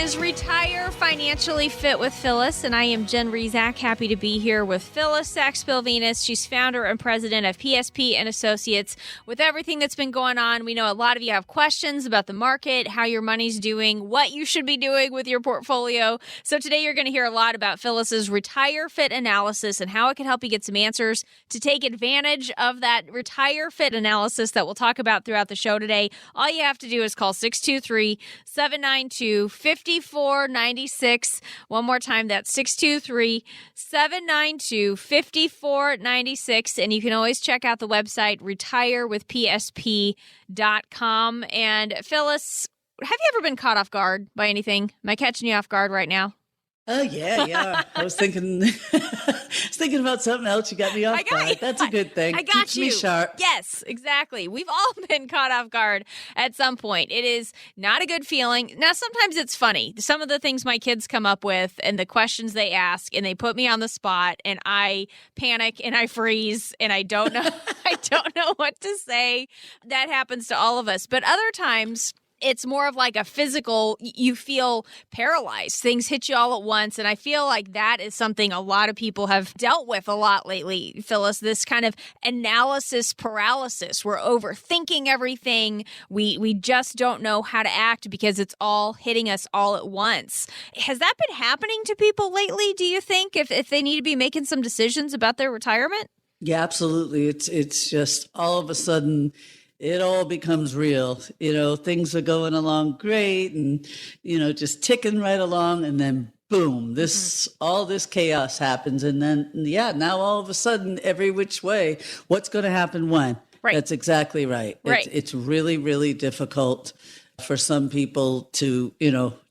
is Retire Financially Fit with Phyllis, and I am Jen Rezac, happy to be here with Phyllis Saxbill-Venus. She's founder and president of PSP and Associates. With everything that's been going on, we know a lot of you have questions about the market, how your money's doing, what you should be doing with your portfolio. So today you're going to hear a lot about Phyllis's Retire Fit analysis and how it can help you get some answers to take advantage of that Retire Fit analysis that we'll talk about throughout the show today. All you have to do is call 623-792-5496. One more time, that's 623-792-5496. And you can always check out the website retirewithpsp.com. And Phyllis, have you ever been caught off guard by anything? Am I catching you off guard right now? Oh, yeah. I was thinking about something else. You got me off guard. That's a good thing. I got Keeps you. me sharp. Yes, exactly. We've all been caught off guard at some point. It is not a good feeling. Now, sometimes it's funny. Some of the things my kids come up with and the questions they ask, and they put me on the spot, and I panic and I freeze and I don't know. I don't know what to say. That happens to all of us. But other times, it's more of like a physical, you feel paralyzed. Things hit you all at once. And I feel like that is something a lot of people have dealt with a lot lately, Phyllis, this kind of analysis paralysis. We're overthinking everything. We just don't know how to act because it's all hitting us all at once. Has that been happening to people lately, do you think, if they need to be making some decisions about their retirement? Yeah, absolutely. It's just all of a sudden it all becomes real. Things are going along great and, just ticking right along. And then boom, all this chaos happens. And then, now all of a sudden, every which way, what's going to happen when? Right. That's exactly right. Right. It's really, really difficult for some people to,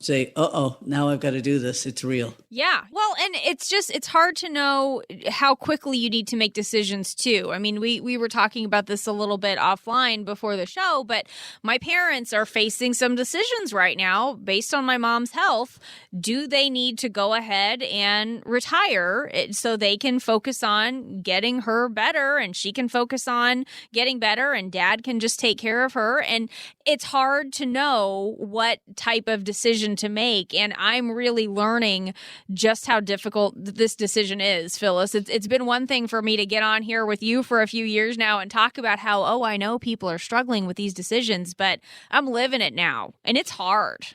say, now I've got to do this. It's real. Yeah. Well, and it's hard to know how quickly you need to make decisions too. I mean, we were talking about this a little bit offline before the show, but my parents are facing some decisions right now based on my mom's health. Do they need to go ahead and retire so they can focus on getting her better and she can focus on getting better and dad can just take care of her? And it's hard to know what type of decision to make. And I'm really learning just how difficult this decision is, Phyllis. It's been one thing for me to get on here with you for a few years now and talk about how, I know people are struggling with these decisions, but I'm living it now. And it's hard.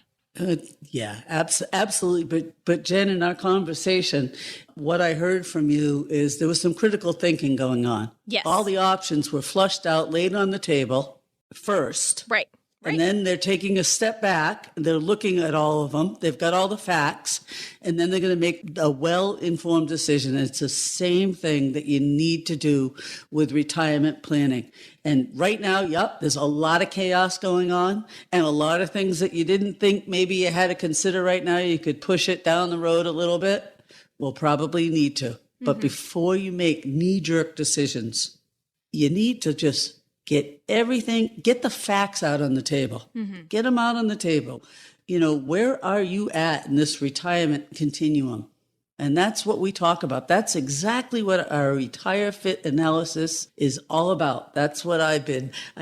Absolutely. But Jen, in our conversation, what I heard from you is there was some critical thinking going on. Yes. All the options were flushed out, laid on the table first. Right. And then they're taking a step back and they're looking at all of them. They've got all the facts, and then they're going to make a well-informed decision. And it's the same thing that you need to do with retirement planning. And right now, there's a lot of chaos going on and a lot of things that you didn't think maybe you had to consider right now. You could push it down the road a little bit. We'll probably need to. But before you make knee-jerk decisions, you need to just get the facts out on the table. Get them out on the table. Where are you at in this retirement continuum? And that's what we talk about. That's exactly what our Retire Fit analysis is all about. That's what I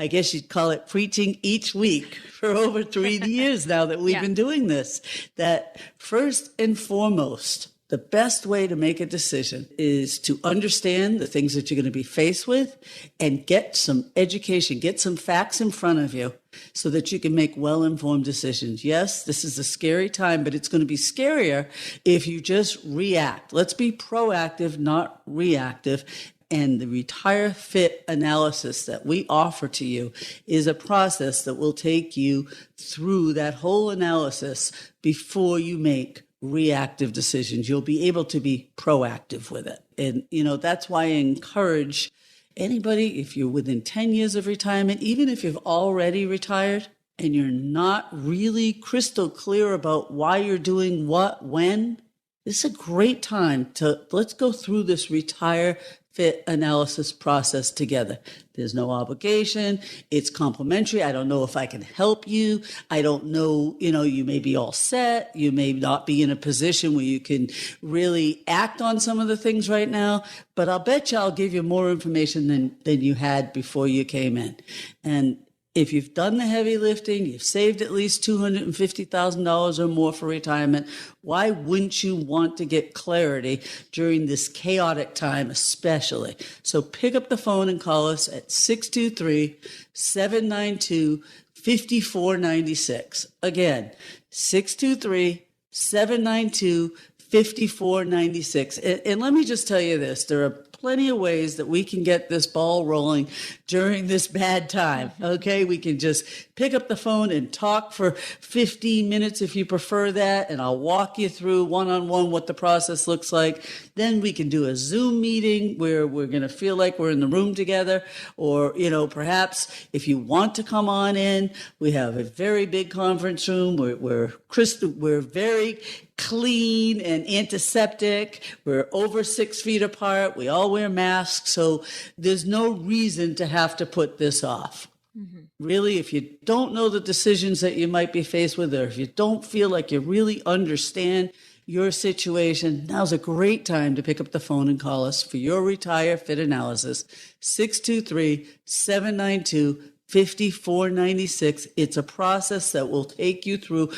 guess you'd call it preaching each week for over 3 years now that we've been doing this. That first and foremost, the best way to make a decision is to understand the things that you're going to be faced with and get some education, get some facts in front of you so that you can make well-informed decisions. Yes, this is a scary time, but it's going to be scarier if you just react. Let's be proactive, not reactive. And the Retire Fit analysis that we offer to you is a process that will take you through that whole analysis before you make reactive decisions. You'll be able to be proactive with it. And, that's why I encourage anybody, if you're within 10 years of retirement, even if you've already retired and you're not really crystal clear about why you're doing what, when, this is a great time let's go through this Retire Fit analysis process together. There's no obligation. It's complimentary. I don't know if I can help you. I don't know, you may be all set. You may not be in a position where you can really act on some of the things right now, but I'll bet you I'll give you more information than you had before you came in. And If you've done the heavy lifting, you've saved at least $250,000 or more for retirement, why wouldn't you want to get clarity during this chaotic time especially? So pick up the phone and call us at 623-792-5496. Again, 623-792-5496. And let me just tell you this, there are plenty of ways that we can get this ball rolling during this bad time. Okay, we can just pick up the phone and talk for 15 minutes if you prefer that, and I'll walk you through one-on-one what the process looks like. Then we can do a Zoom meeting where we're going to feel like we're in the room together, or, perhaps if you want to come on in, we have a very big conference room. We're very clean and antiseptic. We're over 6 feet apart. We all wear masks. So there's no reason to have to put this off. Mm-hmm. Really, if you don't know the decisions that you might be faced with, or if you don't feel like you really understand your situation, now's a great time to pick up the phone and call us for your Retire Fit analysis, 623-792-5496. It's a process that will take you through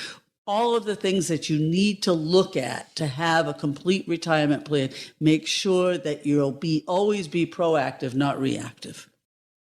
all of the things that you need to look at to have a complete retirement plan. Make sure that you'll always be proactive, not reactive.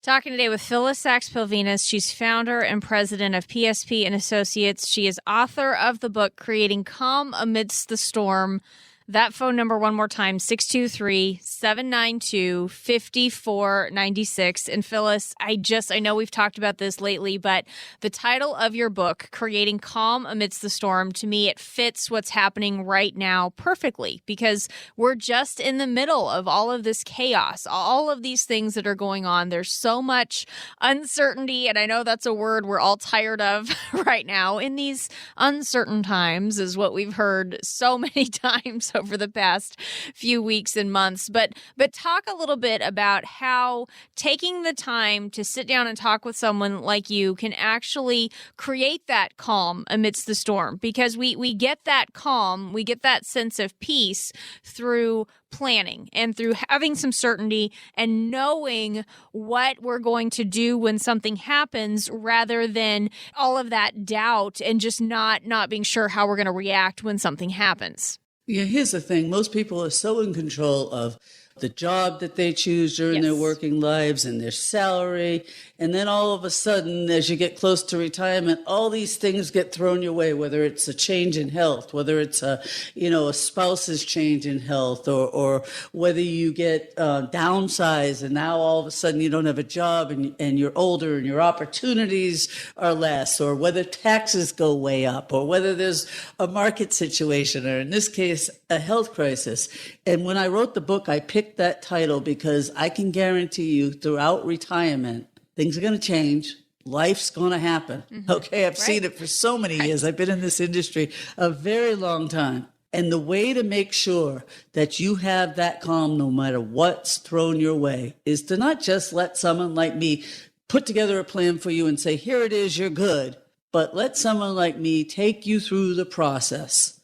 Talking today with Phyllis Sachs-Pilvinus. She's founder and president of PSP Associates. She is author of the book, Creating Calm Amidst the Storm. That phone number one more time, 623-792-5496. And Phyllis, I know we've talked about this lately, but the title of your book, Creating Calm Amidst the Storm, to me, it fits what's happening right now perfectly, because we're just in the middle of all of this chaos, all of these things that are going on. There's so much uncertainty, and I know that's a word we're all tired of right now. In these uncertain times is what we've heard so many times over the past few weeks and months. But talk a little bit about how taking the time to sit down and talk with someone like you can actually create that calm amidst the storm, because we get that calm, we get that sense of peace through planning and through having some certainty and knowing what we're going to do when something happens, rather than all of that doubt and just not being sure how we're going to react when something happens. Yeah, here's the thing. Most people are so in control of the job that they choose during their working lives and their salary. And then all of a sudden, as you get close to retirement, all these things get thrown your way, whether it's a change in health, whether it's a spouse's change in health, or whether you get downsized and now all of a sudden you don't have a job and you're older and your opportunities are less, or whether taxes go way up, or whether there's a market situation, or in this case, a health crisis. And when I wrote the book, I picked that title because I can guarantee you throughout retirement, things are going to change. Life's going to happen. Mm-hmm. Okay, I've seen it for so many years. I've been in this industry a very long time. And the way to make sure that you have that calm no matter what's thrown your way is to not just let someone like me put together a plan for you and say, here it is, you're good. But let someone like me take you through the process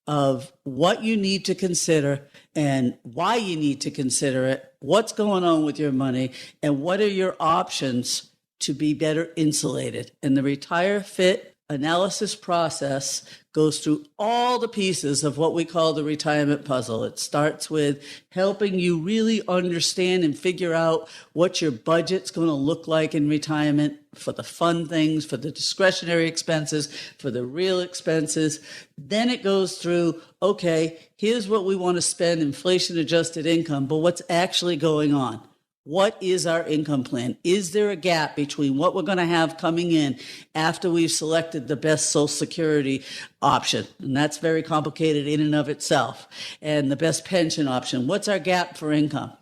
of what you need to consider and why you need to consider it, what's going on with your money, and what are your options to be better insulated. And the Retire Fit analysis process goes through all the pieces of what we call the retirement puzzle. It starts with helping you really understand and figure out what your budget's going to look like in retirement, for the fun things, for the discretionary expenses, for the real expenses. Then it goes through, okay, here's what we want to spend, inflation-adjusted income, but what's actually going on? What is our income plan? Is there a gap between what we're going to have coming in after we've selected the best Social Security option? And that's very complicated in and of itself. And the best pension option. What's our gap for income?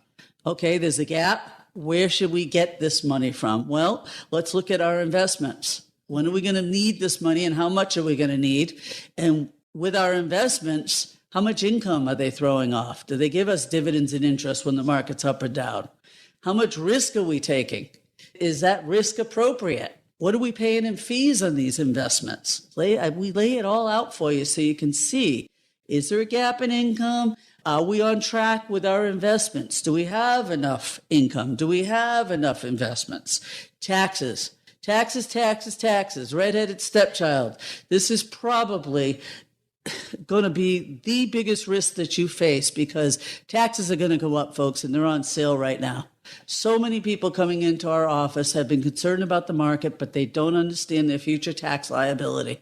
Okay, there's a gap. Where should we get this money from? Well, let's look at our investments. When are we going to need this money, and how much are we going to need? And with our investments, how much income are they throwing off? Do they give us dividends and interest when the market's up or down? How much risk are we taking? Is that risk appropriate? What are we paying in fees on these investments? We lay it all out for you so you can see, is there a gap in income? Are we on track with our investments? Do we have enough income? Do we have enough investments? Taxes. Taxes, taxes, taxes, redheaded stepchild. This is probably going to be the biggest risk that you face because taxes are going to go up, folks, and they're on sale right now. So many people coming into our office have been concerned about the market, but they don't understand their future tax liability.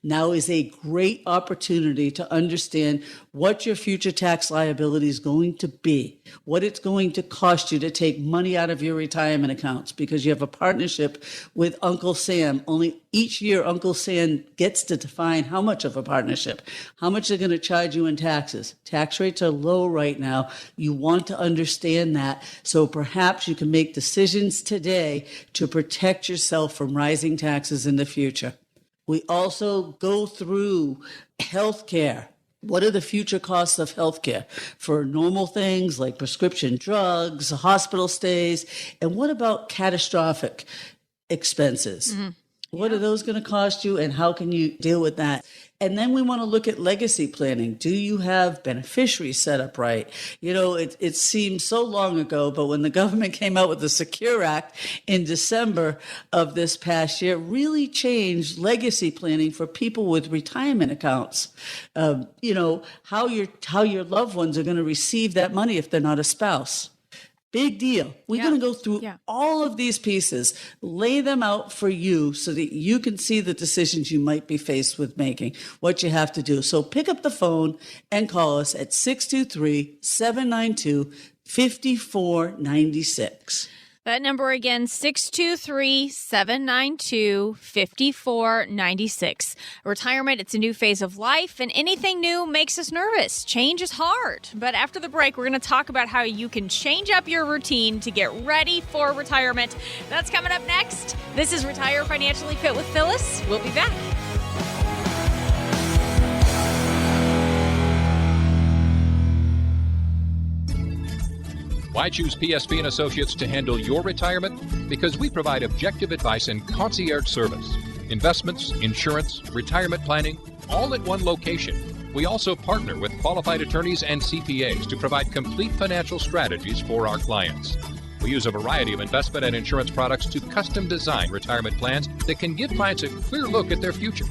Now is a great opportunity to understand what your future tax liability is going to be, what it's going to cost you to take money out of your retirement accounts because you have a partnership with Uncle Sam. Only each year Uncle Sam gets to define how much of a partnership, how much they're going to charge you in taxes. Tax rates are low right now. You want to understand that. So perhaps you can make decisions today to protect yourself from rising taxes in the future. We also go through healthcare. What are the future costs of healthcare for normal things like prescription drugs, hospital stays? And what about catastrophic expenses? Mm-hmm. What are those going to cost you and how can you deal with that? And then we want to look at legacy planning. Do you have beneficiaries set up right? You know, it seems so long ago, but when the government came out with the Secure Act in December of this past year, really changed legacy planning for people with retirement accounts. You know, how your loved ones are going to receive that money if they're not a spouse. Big deal. We're going to go through all of these pieces, lay them out for you so that you can see the decisions you might be faced with making, what you have to do. So pick up the phone and call us at 623-792-5496. That number again, 623-792-5496. Retirement, it's a new phase of life, and anything new makes us nervous. Change is hard. But after the break, we're going to talk about how you can change up your routine to get ready for retirement. That's coming up next. This is Retire Financially Fit with Phyllis. We'll be back. Why choose PSP Associates to handle your retirement? Because we provide objective advice and concierge service. Investments, insurance, retirement planning, all at one location. We also partner with qualified attorneys and CPAs to provide complete financial strategies for our clients. We use a variety of investment and insurance products to custom design retirement plans that can give clients a clear look at their future.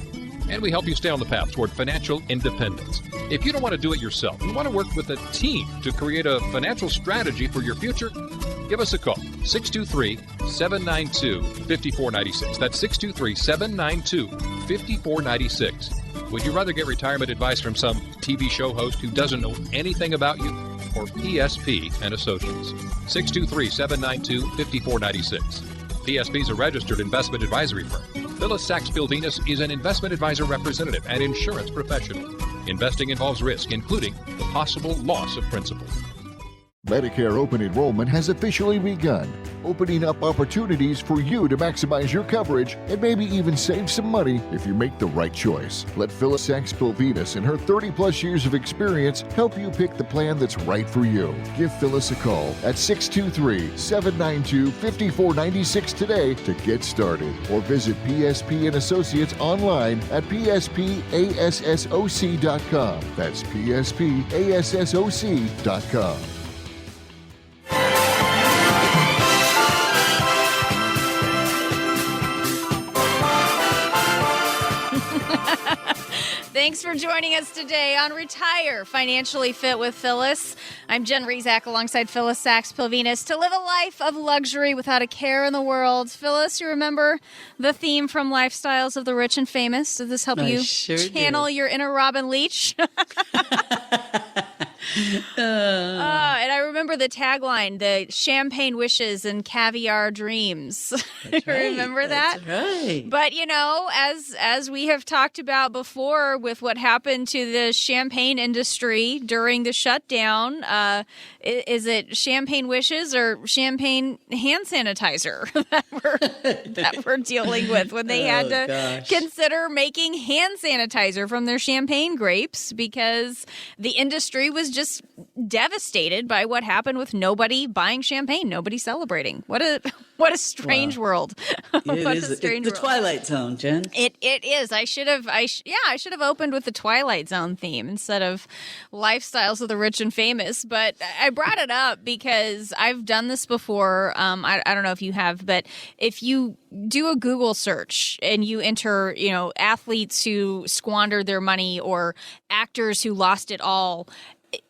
And we help you stay on the path toward financial independence. If you don't want to do it yourself, you want to work with a team to create a financial strategy for your future, give us a call, 623-792-5496. That's 623-792-5496. Would you rather get retirement advice from some TV show host who doesn't know anything about you, or PSP and Associates? 623-792-5496. PSP is a registered investment advisory firm. Phyllis Sachs-Pilvinus is an investment advisor representative and insurance professional. Investing involves risk, including the possible loss of principal. Medicare open enrollment has officially begun, opening up opportunities for you to maximize your coverage and maybe even save some money if you make the right choice. Let Phyllis Sachs-Pilvinus and her 30-plus years of experience help you pick the plan that's right for you. Give Phyllis a call at 623-792-5496 today to get started, or visit PSP and Associates online at pspassoc.com. That's pspassoc.com. Thanks for joining us today on Retire Financially Fit with Phyllis. I'm Jen Rezac alongside Phyllis Sachs-Pilvinus to live a life of luxury without a care in the world. Phyllis, you remember the theme from Lifestyles of the Rich and Famous? Did this help you channel your inner Robin Leach? And I remember the tagline, the champagne wishes and caviar dreams. That's right. Remember that? That's right. But, you know, as we have talked about before with what happened to the champagne industry during the shutdown, is it champagne wishes or champagne hand sanitizer that we're dealing with when they had to consider making hand sanitizer from their champagne grapes because the industry was just devastated by what happened happen with nobody buying champagne, nobody celebrating. What a strange world. It is the Twilight Zone, Jen. It is. I should have opened with the Twilight Zone theme instead of lifestyles of the rich and famous. But I brought it up because I've done this before. I don't know if you have, but if you do a Google search and you enter, athletes who squandered their money or actors who lost it all,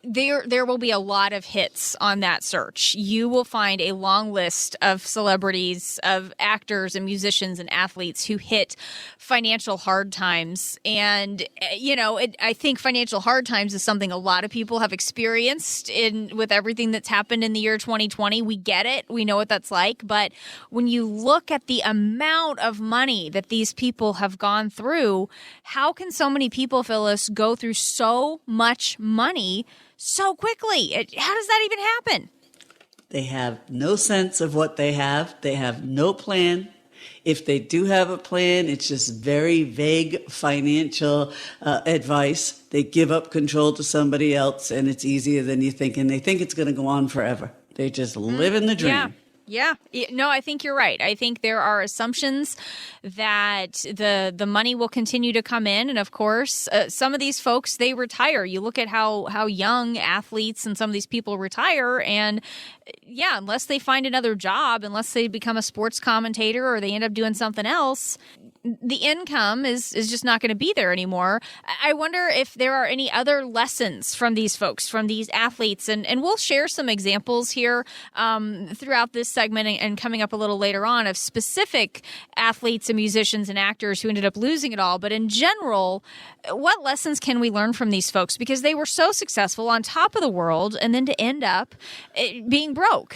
there will be a lot of hits on that search. You will find a long list of celebrities, of actors and musicians and athletes who hit financial hard times. And, I think financial hard times is something a lot of people have experienced with everything that's happened in the year 2020. We get it. We know what that's like. But when you look at the amount of money that these people have gone through, how can so many people, Phyllis, go through so much money so quickly? How does that even happen? They have no sense of what they have. They have no plan. If they do have a plan, it's just very vague financial advice. They give up control to somebody else, and it's easier than you think. And they think it's going to go on forever. They just live in the dream. Yeah. No, I think you're right. I think there are assumptions that the money will continue to come in. And of course, some of these folks, they retire. You look at how young athletes and some of these people retire. And unless they find another job, unless they become a sports commentator or they end up doing something else, the income is just not going to be there anymore. I wonder if there are any other lessons from these folks, from these athletes. And we'll share some examples here throughout this segment and coming up a little later on of specific athletes and musicians and actors who ended up losing it all. But in general, what lessons can we learn from these folks? Because they were so successful on top of the world and then to end up being broke.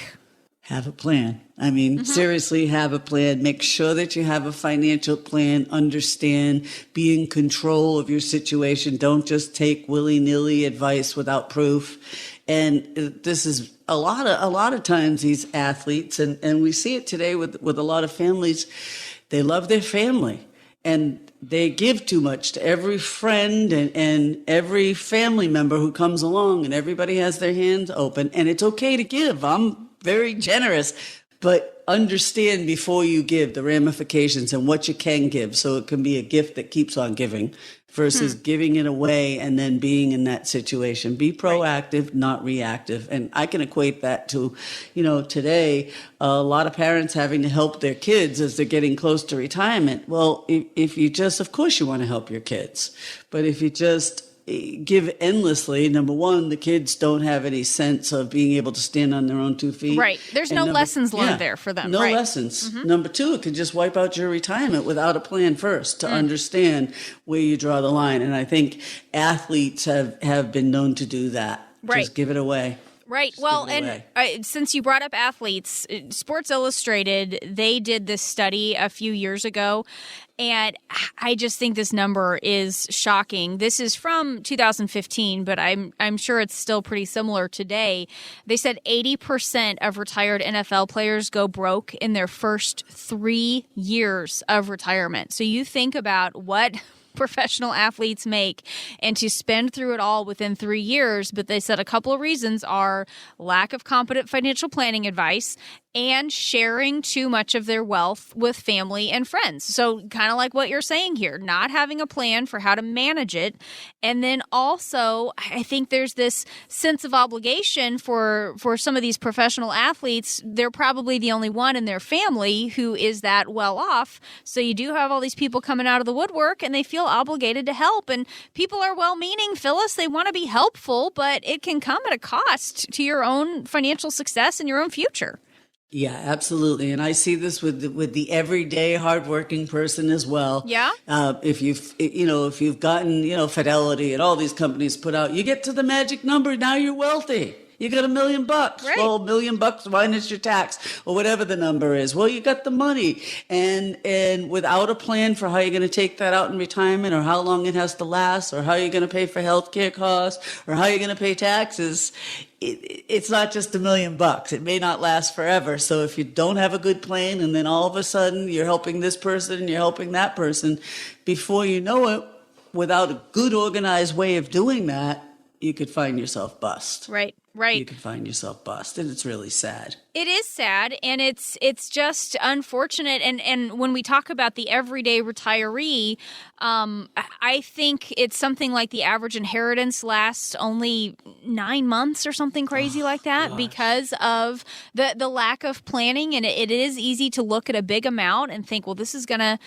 Have a plan. I mean, seriously, have a plan. Make sure that you have a financial plan. Understand, be in control of your situation. Don't just take willy-nilly advice without proof. And this is a lot of times these athletes, and we see it today with a lot of families, they love their family. And they give too much to every friend and every family member who comes along, and everybody has their hands open. And it's okay to give. I'm very generous, but understand before you give the ramifications and what you can give, so it can be a gift that keeps on giving versus giving it away and then being in that situation. Be proactive, not reactive. And I can equate that to, today, a lot of parents having to help their kids as they're getting close to retirement. Well, if you just, of course you want to help your kids, but if you just give endlessly, number one, the kids don't have any sense of being able to stand on their own 2 feet. Right. There's no lessons learned there for them. No lessons. Number two, it could just wipe out your retirement without a plan first to understand where you draw the line. And I think athletes have been known to do that. Right. Just give it away. Right. Well, and since you brought up athletes, Sports Illustrated, they did this study a few years ago, and I just think this number is shocking. This is from 2015, but I'm sure it's still pretty similar today. They said 80% of retired NFL players go broke in their first 3 years of retirement. So you think about what professional athletes make and to spend through it all within 3 years. But they said a couple of reasons are lack of competent financial planning advice and sharing too much of their wealth with family and friends. So kind of like what you're saying here, not having a plan for how to manage it. And then also, I think there's this sense of obligation for some of these professional athletes. They're probably the only one in their family who is that well off. So you do have all these people coming out of the woodwork and they feel obligated to help. And people are well-meaning, Phyllis. They want to be helpful, but it can come at a cost to your own financial success and your own future. Yeah, absolutely. And I see this with the everyday hardworking person as well. Yeah. If you've gotten, Fidelity and all these companies put out, you get to the magic number, now you're wealthy. You got $1 million. Right. Well, $1 million minus your tax or whatever the number is. Well, you got the money, and without a plan for how you're going to take that out in retirement, or how long it has to last, or how you're going to pay for healthcare costs, or how you're going to pay taxes, it's not just $1 million. It may not last forever. So if you don't have a good plan, and then all of a sudden you're helping this person, you're helping that person, before you know it, without a good organized way of doing that, you could find yourself bust. Right. You could find yourself bust, and it's really sad. It is sad, and it's just unfortunate. And when we talk about the everyday retiree, I think it's something like the average inheritance lasts only 9 months or something crazy like that, because of the lack of planning. And it is easy to look at a big amount and think, well, this is gonna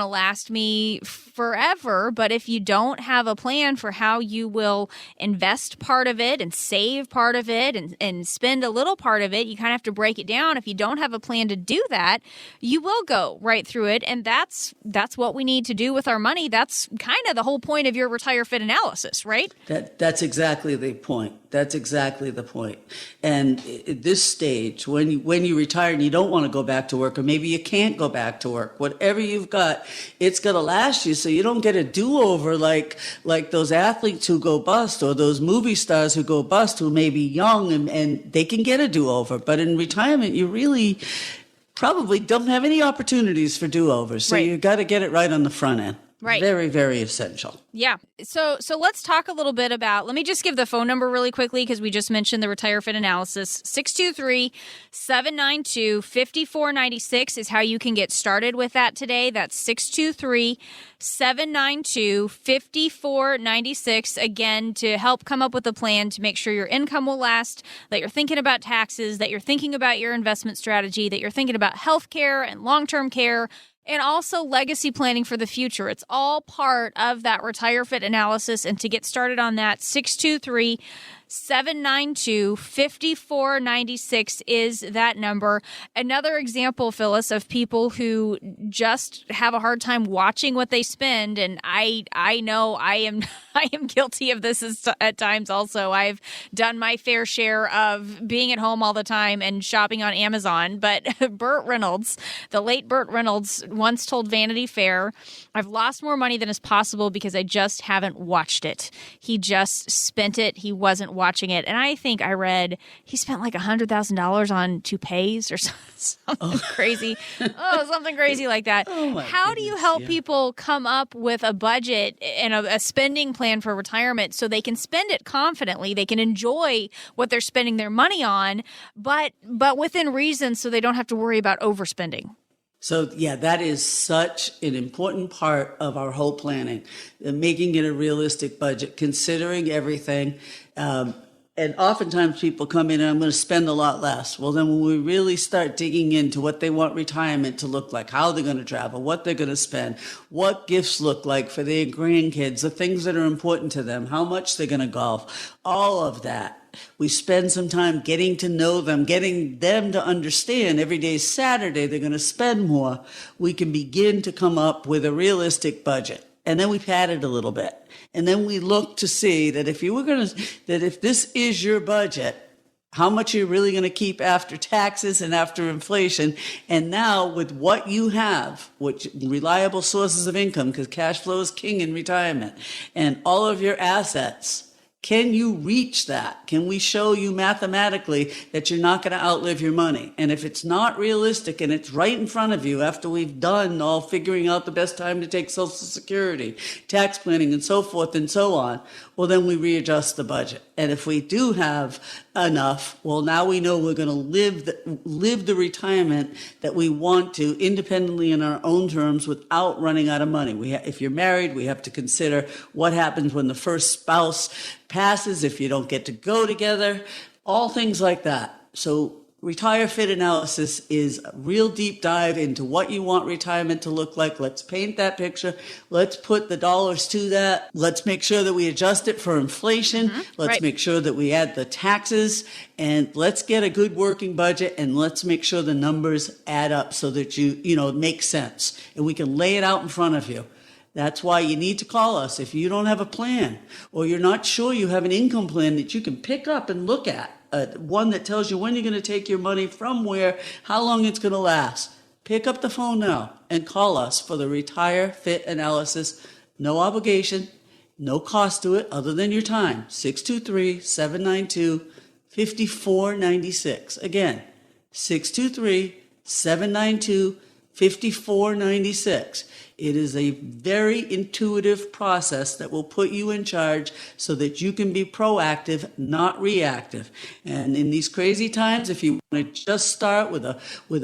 last me forever. But if you don't have a plan for how you will invest part of it and save part of it and spend a little part of it, you kind of have to break it down. If you don't have a plan to do that, you will go right through it. And that's what we need to do with our money. That's kind of the whole point of your Retire Fit analysis, right? That's exactly the point. That's exactly the point. And at this stage, when you retire and you don't want to go back to work, or maybe you can't go back to work, whatever you've got, it's going to last you, so you don't get a do-over like those athletes who go bust, or those movie stars who go bust, who may be young and they can get a do-over. But in retirement, you really probably don't have any opportunities for do-overs. So you got to get it right on the front end. Right. Very, very essential. Yeah. So let's talk a little bit about, let me just give the phone number really quickly, because we just mentioned the Retire Fit analysis. 623-792-5496 is how you can get started with that today. That's 623-792-5496. Again, to help come up with a plan to make sure your income will last, that you're thinking about taxes, that you're thinking about your investment strategy, that you're thinking about health care and long-term care, and also legacy planning for the future. It's all part of that Retire Fit analysis. And to get started on that, 623-792-5496 is that number. Another example, Phyllis, of people who just have a hard time watching what they spend, and I know I am guilty of this at times also. I've done my fair share of being at home all the time and shopping on Amazon. But Burt Reynolds, the late Burt Reynolds, once told Vanity Fair, "I've lost more money than is possible because I just haven't watched it." He just spent it. He wasn't watching it. And I think I read he spent like $100,000 on toupees or something crazy. Something crazy like that. How do you help people come up with a budget and a spending plan for retirement so they can spend it confidently, they can enjoy what they're spending their money on, but within reason, so they don't have to worry about overspending? So, that is such an important part of our whole planning, making it a realistic budget, considering everything. And oftentimes people come in and I'm going to spend a lot less. Well, then when we really start digging into what they want retirement to look like, how they're going to travel, what they're going to spend, what gifts look like for their grandkids, the things that are important to them, how much they're going to golf, all of that. We spend some time getting to know them, getting them to understand every day is Saturday, they're going to spend more. We can begin to come up with a realistic budget. And then we pad it a little bit. And then we look to see that if this is your budget, how much you're really going to keep after taxes and after inflation. And now with what you have, which reliable sources of income, because cash flow is king in retirement, and all of your assets, can you reach that? Can we show you mathematically that you're not going to outlive your money? And if it's not realistic and it's right in front of you after we've done all figuring out the best time to take Social Security, tax planning, and so forth and so on, well, then we readjust the budget. And if we do have enough, well, now we know we're going to live the retirement that we want to independently in our own terms without running out of money. If you're married, we have to consider what happens when the first spouse passes, if you don't get to go together, all things like that. So Retire Fit analysis is a real deep dive into what you want retirement to look like. Let's paint that picture. Let's put the dollars to that. Let's make sure that we adjust it for inflation. Let's make sure that we add the taxes, and let's get a good working budget, and let's make sure the numbers add up so that it makes sense and we can lay it out in front of you. That's why you need to call us if you don't have a plan, or you're not sure you have an income plan that you can pick up and look at. One that tells you when you're going to take your money from where, how long it's going to last. Pick up the phone now and call us for the Retire Fit analysis. No obligation, no cost to it other than your time. 623-792-5496. Again, 623-792-5496. 5496. It is a very intuitive process that will put you in charge so that you can be proactive, not reactive. And in these crazy times, if you want to just start with a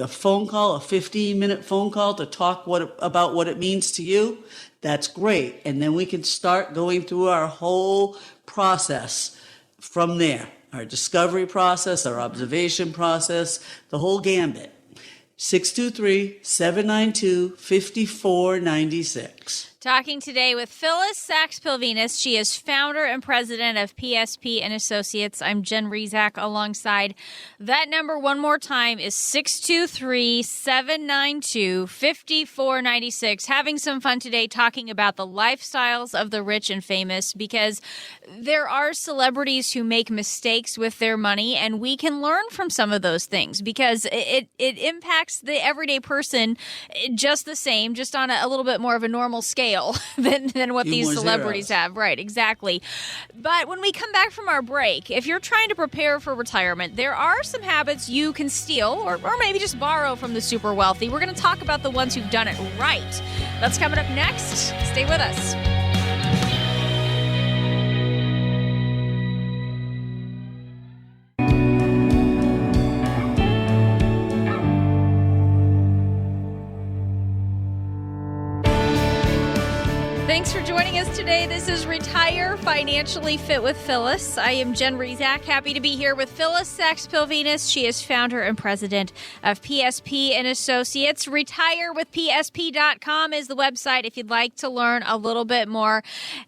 phone call, a 15-minute phone call to talk about what it means to you, that's great. And then we can start going through our whole process from there. Our discovery process, our observation process, the whole gambit. 623-792-5496. Talking today with Phyllis Sachs-Pilvinus. She is founder and president of PSP and Associates. I'm Jen Rezac alongside. That number one more time is 623-792-5496. Having some fun today talking about the lifestyles of the rich and famous, because there are celebrities who make mistakes with their money, and we can learn from some of those things because it impacts the everyday person just the same, just on a little bit more of a normal scale than what these celebrities have. Right, exactly. But when we come back from our break, if you're trying to prepare for retirement, there are some habits you can steal or maybe just borrow from the super wealthy. We're going to talk about the ones who've done it right. That's coming up next. Stay with us. Thanks for joining us today. This is Retire Financially Fit with Phyllis. I am Jen Rezac. Happy to be here with Phyllis Sachs-Pilvinus. She is founder and president of PSP and Associates. RetireWithPSP.com is the website if you'd like to learn a little bit more.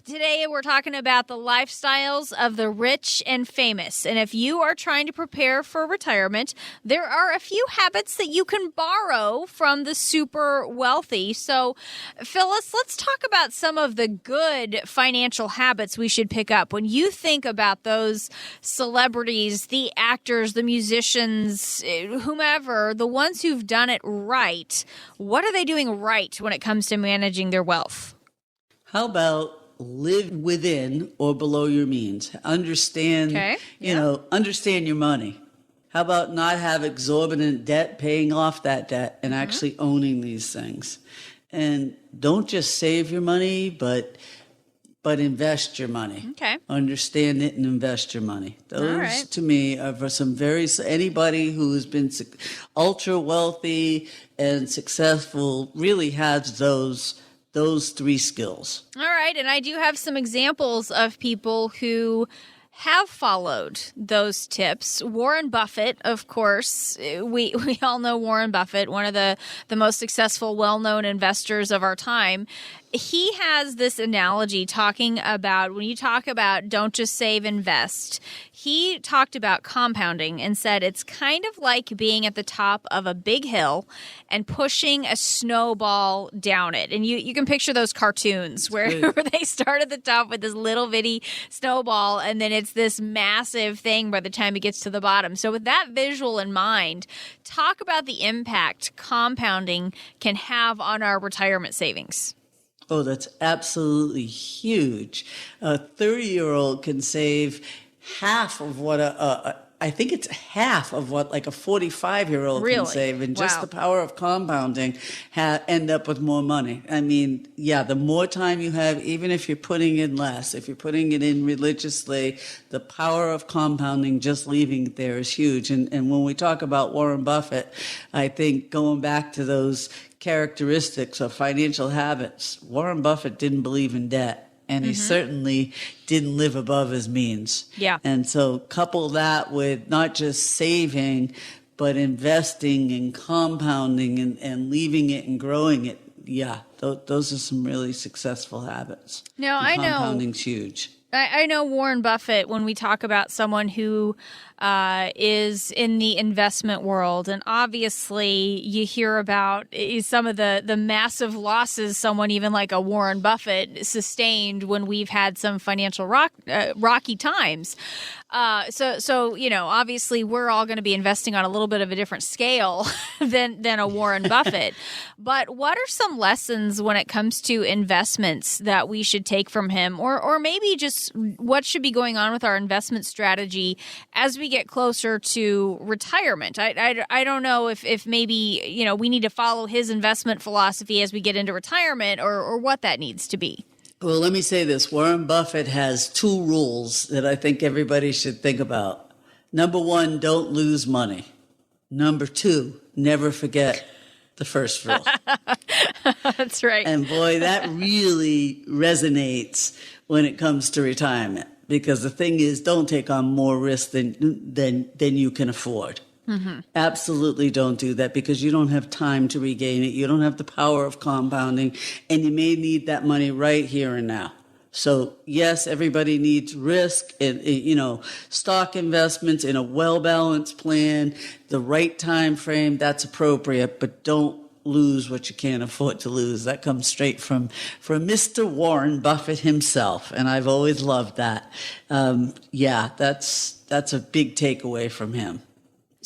Today we're talking about the lifestyles of the rich and famous. And if you are trying to prepare for retirement, there are a few habits that you can borrow from the super wealthy. So, Phyllis, let's talk about some of the good financial habits we should pick up. When you think about those celebrities, the actors, the musicians, whomever, the ones who've done it right, what are they doing right when it comes to managing their wealth? How about live within or below your means? Understand, understand your money. How about not have exorbitant debt, paying off that debt, and actually owning these things? And don't just save your money, but invest your money. Okay. Understand it and invest your money. Those, to me, are for anybody who's been ultra wealthy and successful really has those three skills. All right. And I do have some examples of people who have followed those tips. Warren Buffett, of course, we all know Warren Buffett, one of the most successful, well-known investors of our time. He has this analogy talking about, when you talk about don't just save, invest, he talked about compounding and said it's kind of like being at the top of a big hill and pushing a snowball down it. And you can picture those cartoons where they start at the top with this little bitty snowball, and then it's this massive thing by the time it gets to the bottom. So with that visual in mind, talk about the impact compounding can have on our retirement savings. Oh, that's absolutely huge. A 30-year-old can save half of what I think it's half of what like a 45-year-old can save. And just the power of compounding end up with more money. I mean, the more time you have, even if you're putting in less, if you're putting it in religiously, the power of compounding, just leaving it there, is huge. And when we talk about Warren Buffett, I think going back to those characteristics of financial habits, Warren Buffett didn't believe in debt. And he certainly didn't live above his means. Yeah. And so couple that with not just saving, but investing and compounding and leaving it and growing it. Yeah, those are some really successful habits. Now, I know compounding's huge. I know Warren Buffett, when we talk about someone who is in the investment world, and obviously you hear about some of the massive losses someone even like a Warren Buffett sustained when we've had some financial rocky times. So obviously we're all going to be investing on a little bit of a different scale than a Warren Buffett. But what are some lessons when it comes to investments that we should take from him, or maybe just what should be going on with our investment strategy as we we get closer to retirement? I don't know if maybe, we need to follow his investment philosophy as we get into retirement or what that needs to be. Well, let me say this. Warren Buffett has 2 rules that I think everybody should think about. Number 1, don't lose money. Number 2, never forget the first rule. That's right. And boy, that really resonates when it comes to retirement, because the thing is, don't take on more risk than you can afford. Mm-hmm. Absolutely don't do that, because you don't have time to regain it. You don't have the power of compounding, and you may need that money right here and now. So yes, everybody needs risk and, stock investments in a well-balanced plan, the right time frame, that's appropriate, but don't lose what you can't afford to lose. That comes straight from Mr. Warren Buffett himself, and I've always loved that. That's a big takeaway from him.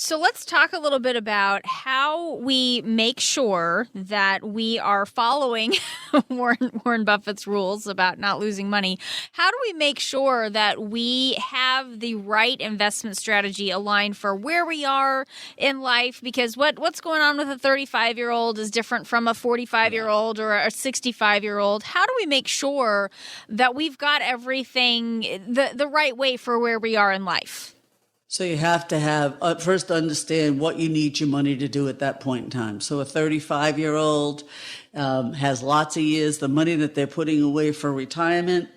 So let's talk a little bit about how we make sure that we are following Warren Buffett's rules about not losing money. How do we make sure that we have the right investment strategy aligned for where we are in life? Because what's going on with a 35-year-old is different from a 45-year-old or a 65-year-old. How do we make sure that we've got everything the right way for where we are in life? So you have to first understand what you need your money to do at that point in time. So a 35-year-old has lots of years. The money that they're putting away for retirement,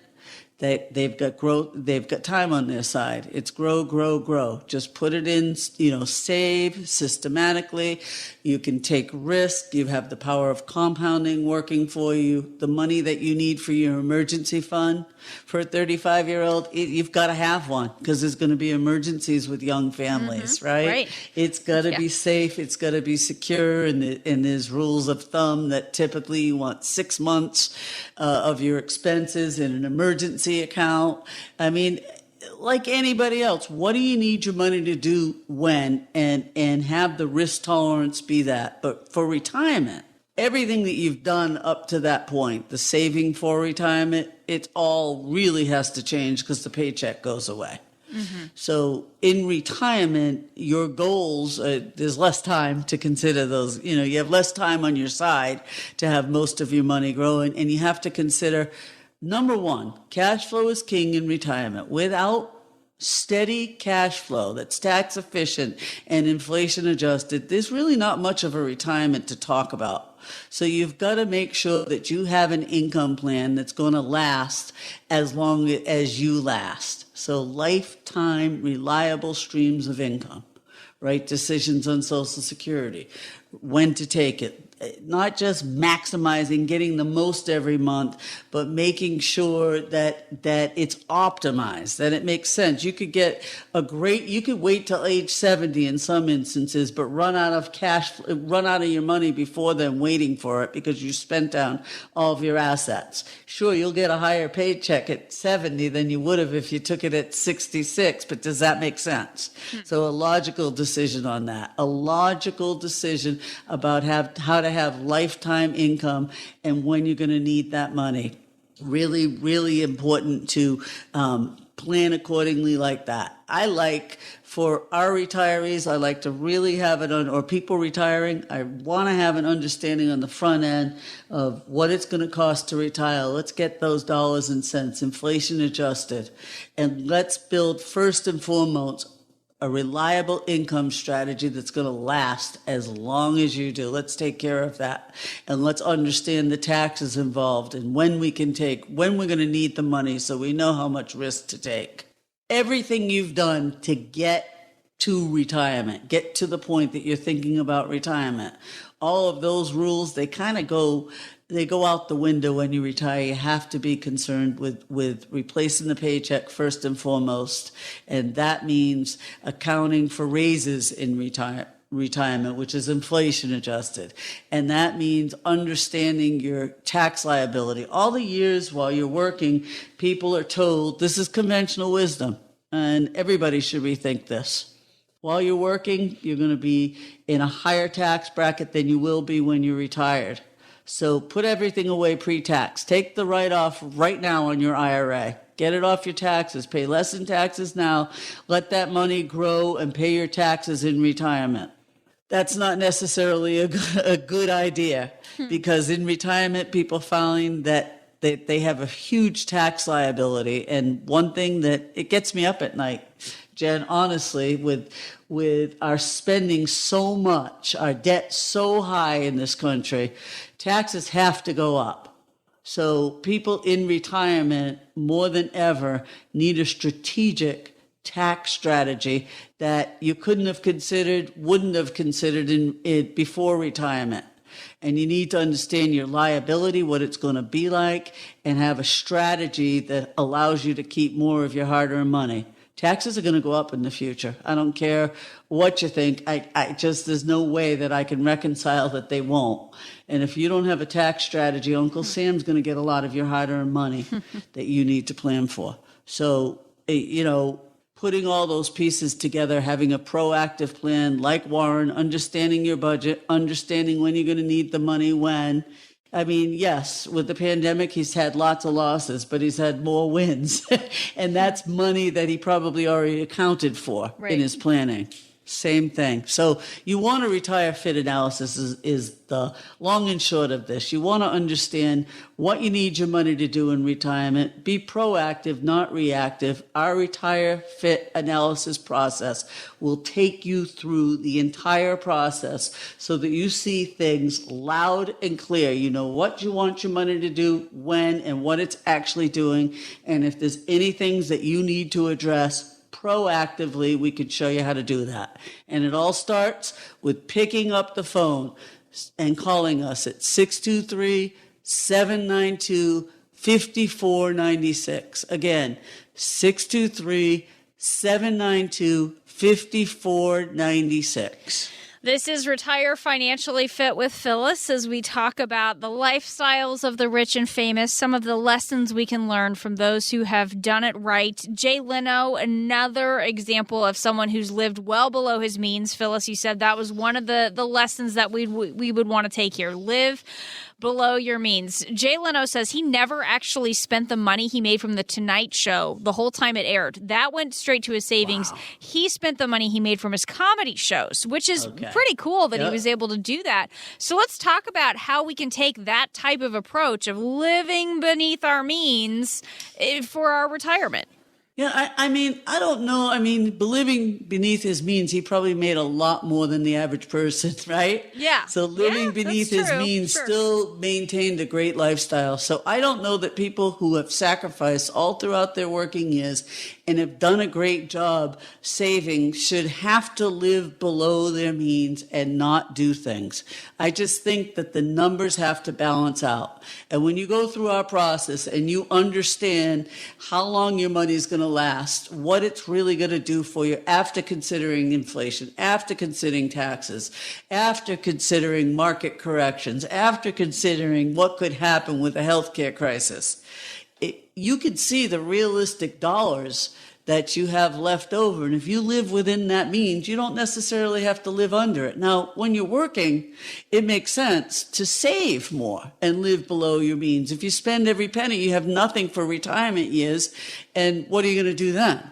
they've got time on their side. It's grow, grow, grow. Just put it in, save systematically. You can take risk. You have the power of compounding working for you. The money that you need for your emergency fund for a 35-year-old, you've got to have one, because there's going to be emergencies with young families, right? It's got to be safe. It's got to be secure. And there's rules of thumb that typically you want 6 months of your expenses in an emergency account. I mean, like anybody else, what do you need your money to do when, and have the risk tolerance be that. But for retirement, everything that you've done up to that point, the saving for retirement, it all really has to change, because the paycheck goes away. Mm-hmm. So in retirement, your goals, there's less time to consider those. You have less time on your side to have most of your money growing, and you have to consider, number 1, cash flow is king in retirement. Without steady cash flow that's tax efficient and inflation adjusted, there's really not much of a retirement to talk about. So you've got to make sure that you have an income plan that's going to last as long as you last. So lifetime reliable streams of income, right? Decisions on Social Security, when to take it. Not just maximizing, getting the most every month, but making sure that it's optimized, that it makes sense. You could you could wait till age 70 in some instances, but run out of your money before then waiting for it, because you spent down all of your assets. Sure, you'll get a higher paycheck at 70 than you would have if you took it at 66, but does that make sense? So a logical decision on that, a logical decision about how to have lifetime income and when you're going to need that money. Really, really important to plan accordingly like that. For our retirees, I like to really have it on, or people retiring, I want to have an understanding on the front end of what it's going to cost to retire. Let's get those dollars and cents, inflation adjusted, and let's build first and foremost a reliable income strategy that's going to last as long as you do. Let's take care of that. And let's understand the taxes involved and when we're going to need the money, so we know how much risk to take. Everything you've done to get to retirement, get to the point that you're thinking about retirement, all of those rules, they go out the window when you retire. You have to be concerned with replacing the paycheck first and foremost. And that means accounting for raises in retirement, which is inflation adjusted. And that means understanding your tax liability. All the years while you're working, people are told, this is conventional wisdom, and everybody should rethink this. While you're working, you're going to be in a higher tax bracket than you will be when you're retired. So put everything away pre-tax. Take the write-off right now on your IRA. Get it off your taxes. Pay less in taxes now. Let that money grow and pay your taxes in retirement. That's not necessarily a good idea because in retirement, people find that they have a huge tax liability. And one thing that it gets me up at night, Jen, honestly, with our spending so much, our debt so high in this country, taxes have to go up. So people in retirement more than ever need a strategic tax strategy that you couldn't have considered, wouldn't have considered in it before retirement. And you need to understand your liability, what it's going to be like, and have a strategy that allows you to keep more of your hard-earned money. Taxes are going to go up in the future. I don't care what you think. I just, there's no way that I can reconcile that they won't. And if you don't have a tax strategy, Uncle Sam's going to get a lot of your hard-earned money that you need to plan for. So, putting all those pieces together, having a proactive plan like Warren, understanding your budget, understanding when you're going to need the money when. I mean, yes, with the pandemic, he's had lots of losses, but he's had more wins. And that's money that he probably already accounted for in his planning. Same thing. So you want to retire fit analysis is the long and short of this. You want to understand what you need your money to do in retirement. Be proactive, not reactive. Our retire fit analysis process will take you through the entire process so that you see things loud and clear. You know what you want your money to do, when, and what it's actually doing. And if there's any things that you need to address, proactively, we could show you how to do that. And it all starts with picking up the phone and calling us at 623-792-5496. Again, 623-792-5496. This is Retire Financially Fit with Phyllis as we talk about the lifestyles of the rich and famous, some of the lessons we can learn from those who have done it right. Jay Leno, another example of someone who's lived well below his means. Phyllis, you said that was one of the lessons that we would want to take here. Live below your means. Jay Leno says he never actually spent the money he made from The Tonight Show the whole time it aired. That went straight to his savings. Wow. He spent the money he made from his comedy shows, which is pretty cool that he was able to do that. So let's talk about how we can take that type of approach of living beneath our means for our retirement. Yeah, I mean, I don't know. I mean, living beneath his means, he probably made a lot more than the average person, right? Yeah. So living beneath his means still maintained a great lifestyle. So I don't know that people who have sacrificed all throughout their working years and have done a great job saving should have to live below their means and not do things. I just think that the numbers have to balance out. And when you go through our process and you understand how long your money is going to last, what it's really going to do for you after considering inflation, after considering taxes, after considering market corrections, after considering what could happen with a healthcare crisis, you can see the realistic dollars that you have left over. And if you live within that means, you don't necessarily have to live under it. Now, when you're working, it makes sense to save more and live below your means. If you spend every penny, you have nothing for retirement years. And what are you going to do then?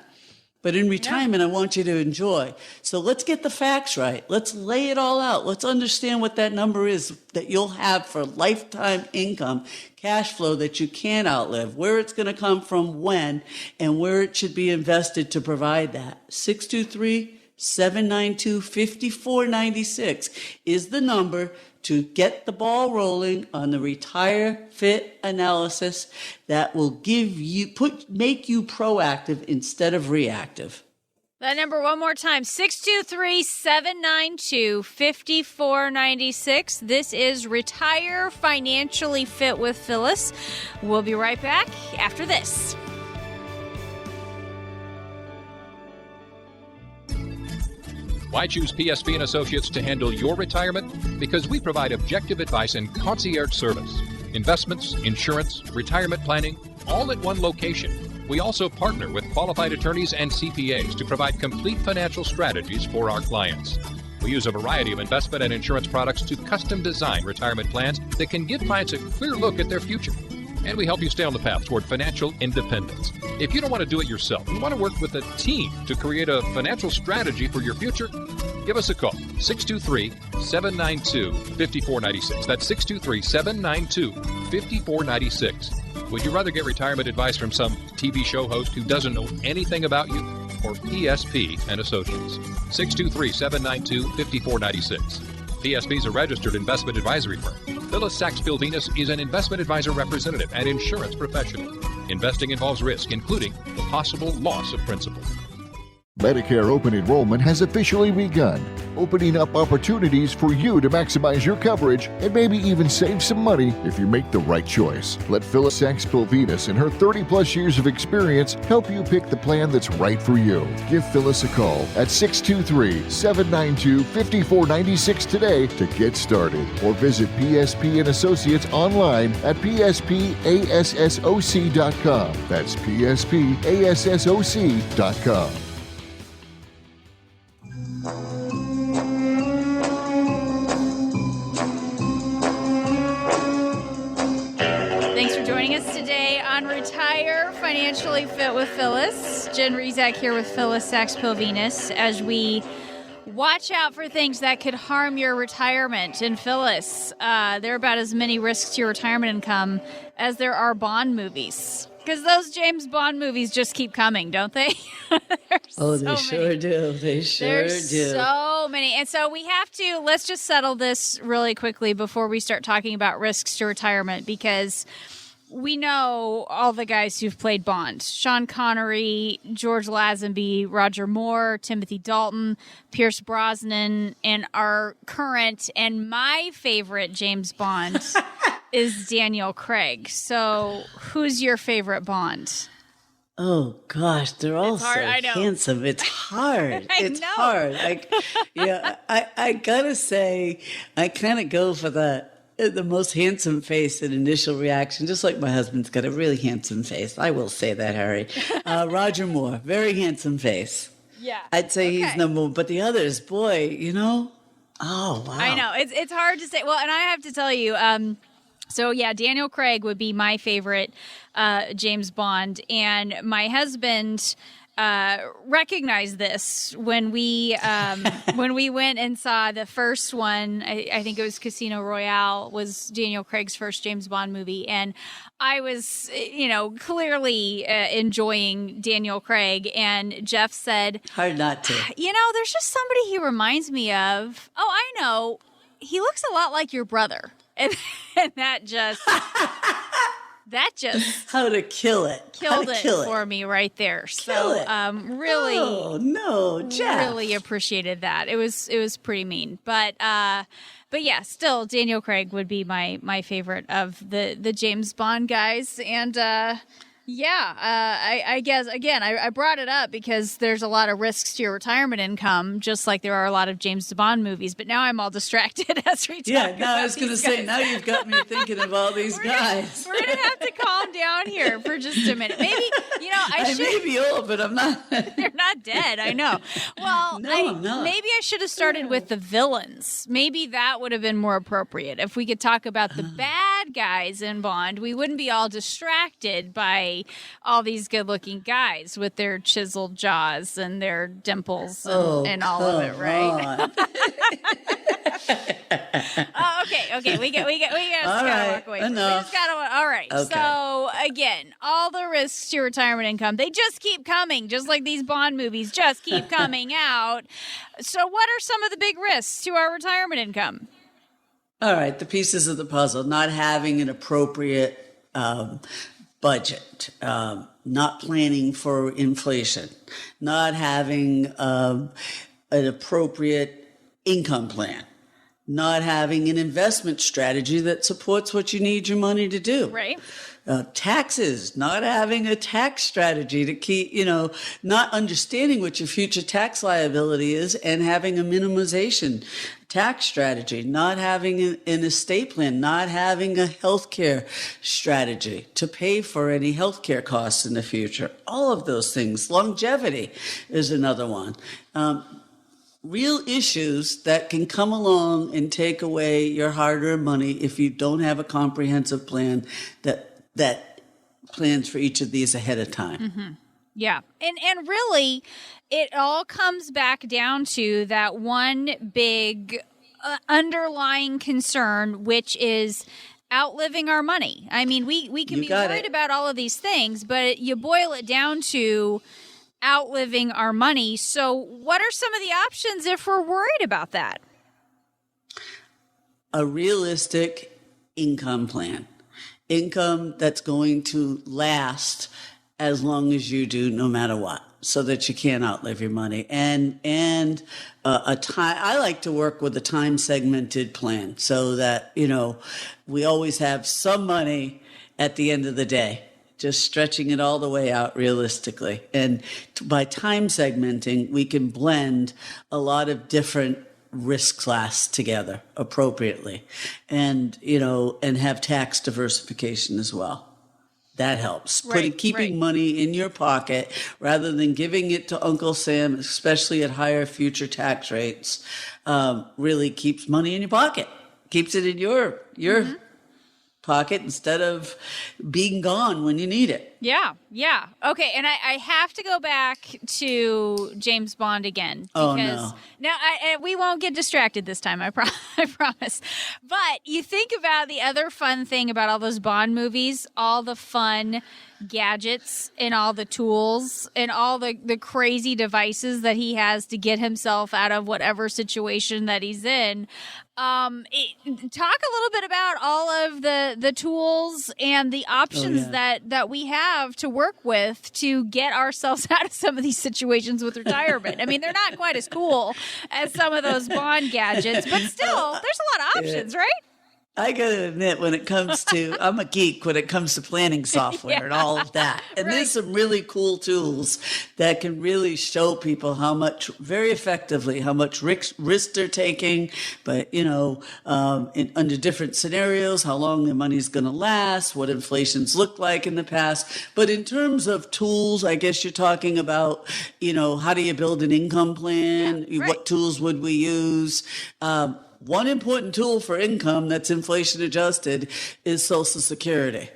But in retirement, I want you to enjoy. So let's get the facts right. Let's lay it all out. Let's understand what that number is that you'll have for lifetime income, cash flow that you can't outlive, where it's going to come from, when, and where it should be invested to provide that. 623-792-5496 is the number to get the ball rolling on the Retire Fit analysis that will make you proactive instead of reactive. That number one more time, 623-792-5496. This is Retire Financially Fit with Phyllis. We'll be right back after this. Why choose PSP Associates to handle your retirement? Because we provide objective advice and concierge service. Investments, insurance, retirement planning, all at one location. We also partner with qualified attorneys and CPAs to provide complete financial strategies for our clients. We use a variety of investment and insurance products to custom design retirement plans that can give clients a clear look at their future. and we help you stay on the path toward financial independence. If you don't want to do it yourself, you want to work with a team to create a financial strategy for your future, give us a call, 623-792-5496. That's 623-792-5496. Would you rather get retirement advice from some TV show host who doesn't know anything about you, or PSP and Associates? 623-792-5496. PSP is a registered investment advisory firm. Phyllis Sachs-Pilvinus is an investment advisor representative and insurance professional. Investing involves risk, including the possible loss of principal. Medicare open enrollment has officially begun, opening up opportunities for you to maximize your coverage and maybe even save some money if you make the right choice. Let Phyllis Sachs-Pilvinus and her 30-plus years of experience help you pick the plan that's right for you. Give Phyllis a call at 623-792-5496 today to get started, or visit PSP and Associates online at pspassoc.com. That's pspassoc.com. Thanks for joining us today on Retire Financially Fit with Phyllis. Jen Rezac here with Phyllis Sachs-Pilvinus as we watch out for things that could harm your retirement. And Phyllis, there are about as many risks to your retirement income as there are Bond movies. Because those James Bond movies just keep coming, don't they? They sure do. They sure do. There's so many. And so we have to, let's just settle this really quickly before we start talking about risks to retirement, because we know all the guys who've played Bond: Sean Connery, George Lazenby, Roger Moore, Timothy Dalton, Pierce Brosnan, and our current and my favorite James Bond is Daniel Craig. So who's your favorite Bond? Oh gosh, they're all so I know. handsome. It's hard. It's know. hard. I gotta say, I kind of go for the most handsome face and initial reaction, just like my husband's got a really handsome face. I will say that, Harry. Roger Moore, very handsome face. Yeah. I'd say he's number one, but the others, boy, oh, wow. I know. It's hard to say. Well, and I have to tell you, so yeah, Daniel Craig would be my favorite James Bond, and my husband recognized this when we went and saw the first one. I think it was Casino Royale was Daniel Craig's first James Bond movie, and I was clearly enjoying Daniel Craig, and Jeff said, hard not to. There's just somebody he reminds me of. Oh, I know. He looks a lot like your brother. And that just how to kill it. Killed it for me right there. So really, oh no, Jeff. Really appreciated that. It was pretty mean, but yeah, still Daniel Craig would be my favorite of the James Bond guys, and I guess, again, I brought it up because there's a lot of risks to your retirement income, just like there are a lot of James Bond movies. But now I'm all distracted as we talk. Yeah, now I was going to say, now you've got me thinking of all these guys. We're going to have to calm down here for just a minute. Maybe, I may be old, but I'm not. You're not dead, I know. Well, no, I'm not. Maybe I should have started with the villains. Maybe that would have been more appropriate. If we could talk about the bad guys in Bond, we wouldn't be all distracted by all these good-looking guys with their chiseled jaws and their dimples and all of it, right? Okay. We got to walk away. Enough. All right. Okay. So again, all the risks to retirement income, they just keep coming, just like these Bond movies just keep coming out. So what are some of the big risks to our retirement income? All right, the pieces of the puzzle: not having an appropriate budget, not planning for inflation, not having an appropriate income plan, not having an investment strategy that supports what you need your money to do. Right. Taxes, not having a tax strategy to keep, not understanding what your future tax liability is and having a minimization tax strategy, not having an estate plan, not having a healthcare strategy to pay for any healthcare costs in the future. All of those things. Longevity is another one. Real issues that can come along and take away your hard-earned money if you don't have a comprehensive plan that that plans for each of these ahead of time. Mm-hmm. Yeah. And really, it all comes back down to that one big underlying concern, which is outliving our money. I mean, we can be worried about all of these things, but you boil it down to outliving our money. So what are some of the options if we're worried about that? A realistic income plan. Income that's going to last as long as you do, no matter what, so that you can't outlive your money. And a time, I like to work with a time segmented plan so that, we always have some money at the end of the day, just stretching it all the way out realistically. And by time segmenting, we can blend a lot of different risk class together appropriately and have tax diversification as well. That helps. Keeping money in your pocket rather than giving it to Uncle Sam, especially at higher future tax rates, really keeps money in your pocket. Keeps it in your pocket instead of being gone when you need it. Yeah. Okay, and I have to go back to James Bond again. Because now we won't get distracted this time, I promise. But you think about the other fun thing about all those Bond movies, all the fun gadgets and all the tools and all the crazy devices that he has to get himself out of whatever situation that he's in. Talk a little bit about all of the tools and the options that we have to work with to get ourselves out of some of these situations with retirement. I mean, they're not quite as cool as some of those Bond gadgets, but still, there's a lot of options, right? I got to admit, when it comes to, I'm a geek when it comes to planning software and all of that. And there's some really cool tools that can really show people very effectively, how much risk they're taking, but, under different scenarios, how long their money's going to last, what inflation's looked like in the past. But in terms of tools, I guess you're talking about, how do you build an income plan? Yeah, right. What tools would we use? One important tool for income that's inflation adjusted is Social Security.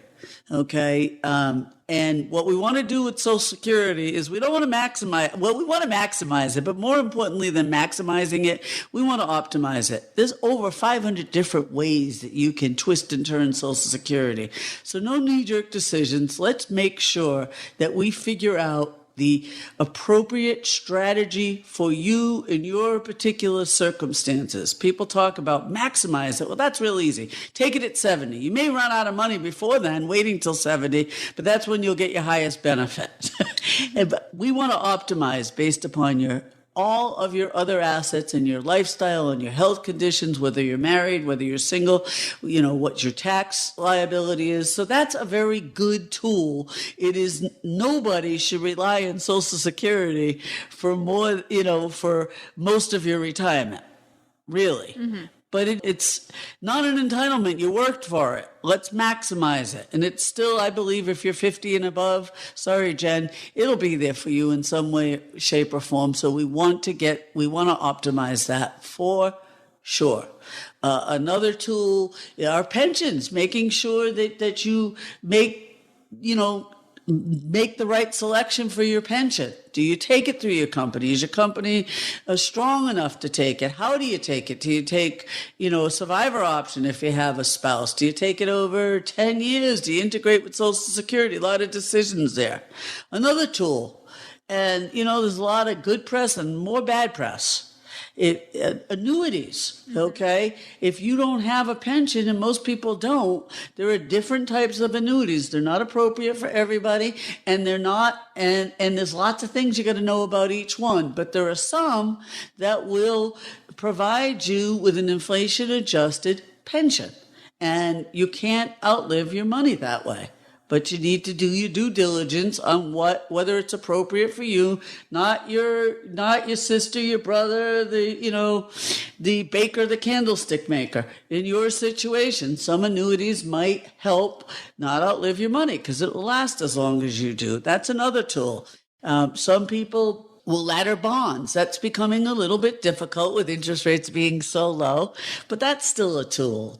Okay. And what we want to do with Social Security is we don't want to we want to maximize it, but more importantly than maximizing it, we want to optimize it. There's over 500 different ways that you can twist and turn Social Security. So no knee-jerk decisions. Let's make sure that we figure out the appropriate strategy for you in your particular circumstances. People talk about maximize it. Well, that's real easy. Take it at 70. You may run out of money before then, waiting till 70, but that's when you'll get your highest benefit. But we want to optimize based upon all of your other assets and your lifestyle and your health conditions, whether you're married, whether you're single, what your tax liability is. So that's a very good tool. Nobody should rely on Social Security for for most of your retirement, really. Mm-hmm. But it's not an entitlement. You worked for it. Let's maximize it. And it's still, I believe, if you're 50 and above, sorry, Jen, it'll be there for you in some way, shape, or form. So we want to optimize that for sure. Another tool are pensions, making sure that you make the right selection for your pension. Do you take it through your company? Is your company strong enough to take it? How do you take it? Do you take, a survivor option if you have a spouse? Do you take it over 10 years? Do you integrate with Social Security? A lot of decisions there. Another tool, and, there's a lot of good press and more bad press. Annuities, okay? If you don't have a pension, and most people don't, there are different types of annuities. They're not appropriate for everybody, and they're not, and there's lots of things you got to know about each one. But there are some that will provide you with an inflation-adjusted pension, and you can't outlive your money that way. But you need to do your due diligence on whether it's appropriate for you, not your sister, your brother, the baker, the candlestick maker. In your situation, some annuities might help not outlive your money because it will last as long as you do. That's another tool. Some people We'll ladder bonds. That's becoming a little bit difficult with interest rates being so low, but that's still a tool.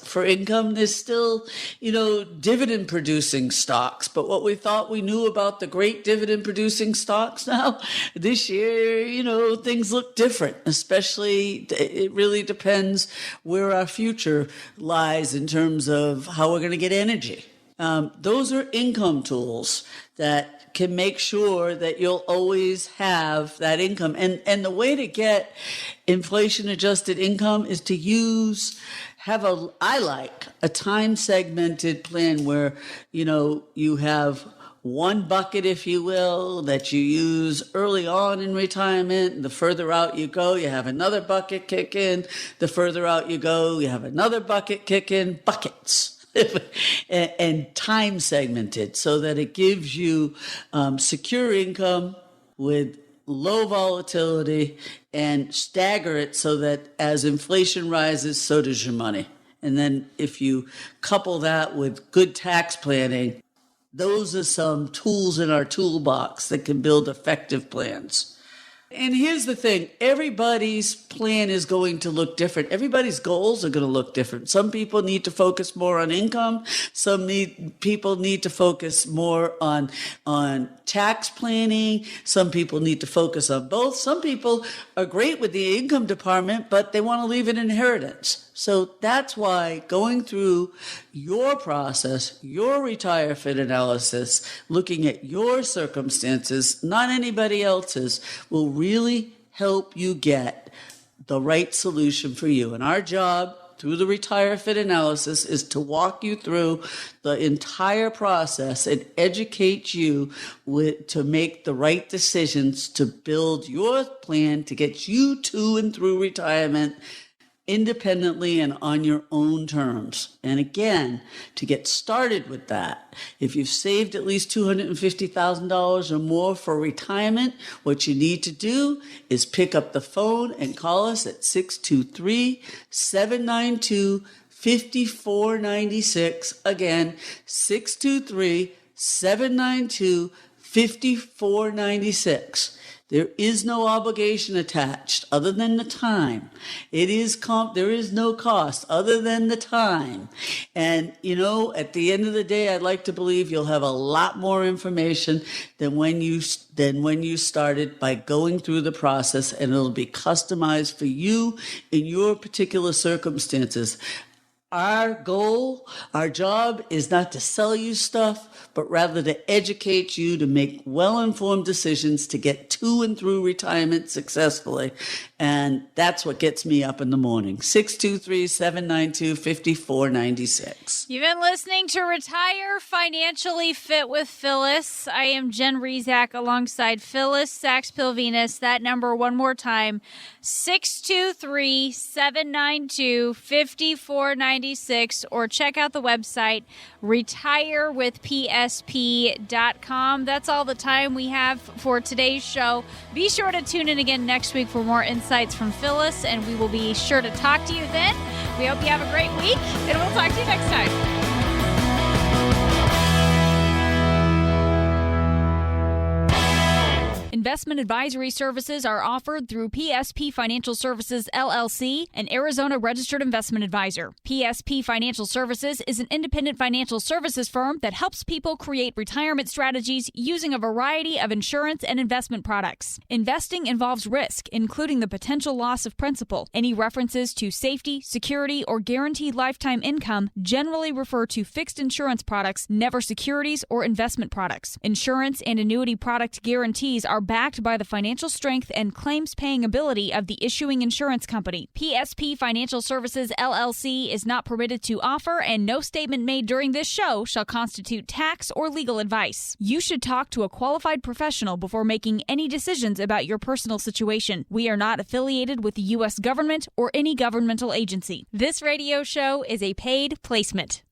For income, there's still, dividend producing stocks. But what we thought we knew about the great dividend producing stocks now, this year, things look different, especially it really depends where our future lies in terms of how we're going to get energy. Those are income tools that can make sure that you'll always have that income. And the way to get inflation-adjusted income is to have a time-segmented plan where, you have one bucket, if you will, that you use early on in retirement. The further out you go, you have another bucket kick in. The further out you go, you have another bucket kick in. Buckets. And time segmented so that it gives you secure income with low volatility, and stagger it so that as inflation rises, so does your money. And then if you couple that with good tax planning, those are some tools in our toolbox that can build effective plans. And here's the thing, everybody's plan is going to look different. Everybody's goals are going to look different. Some people need to focus more on income. People need to focus more on tax planning. Some people need to focus on both. Some people are great with the income department, but they want to leave an inheritance. So that's why going through your process, your retire fit analysis, looking at your circumstances, not anybody else's, will really help you get the right solution for you. And our job through the retire fit analysis is to walk you through the entire process and educate you to make the right decisions to build your plan to get you to and through retirement independently and on your own terms. And again, to get started with that, if you've saved at least $250,000 or more for retirement, what you need to do is pick up the phone and call us at 623-792-5496. Again, 623-792-5496. There is no obligation attached other than the time. There is no cost other than the time. And, at the end of the day, I'd like to believe you'll have a lot more information than when you started by going through the process, and it'll be customized for you in your particular circumstances. Our goal, our job is not to sell you stuff, but rather to educate you to make well-informed decisions to get to and through retirement successfully. And that's what gets me up in the morning. 623-792-5496. You've been listening to Retire Financially Fit with Phyllis. I am Jen Rezac alongside Phyllis Sachs-Pilvinus. That number one more time, 623-792-5496, or check out the website retirewithpsp.com. That's all the time we have for today's show. Be sure to tune in again next week for more insights from Phyllis, and we will be sure to talk to you then. We hope you have a great week, and we'll talk to you next time. Investment advisory services are offered through PSP Financial Services, LLC, an Arizona registered investment advisor. PSP Financial Services is an independent financial services firm that helps people create retirement strategies using a variety of insurance and investment products. Investing involves risk, including the potential loss of principal. Any references to safety, security, or guaranteed lifetime income generally refer to fixed insurance products, never securities or investment products. Insurance and annuity product guarantees are backed by the financial strength and claims-paying ability of the issuing insurance company. PSP Financial Services, LLC is not permitted to offer, and no statement made during this show shall constitute tax or legal advice. You should talk to a qualified professional before making any decisions about your personal situation. We are not affiliated with the U.S. government or any governmental agency. This radio show is a paid placement.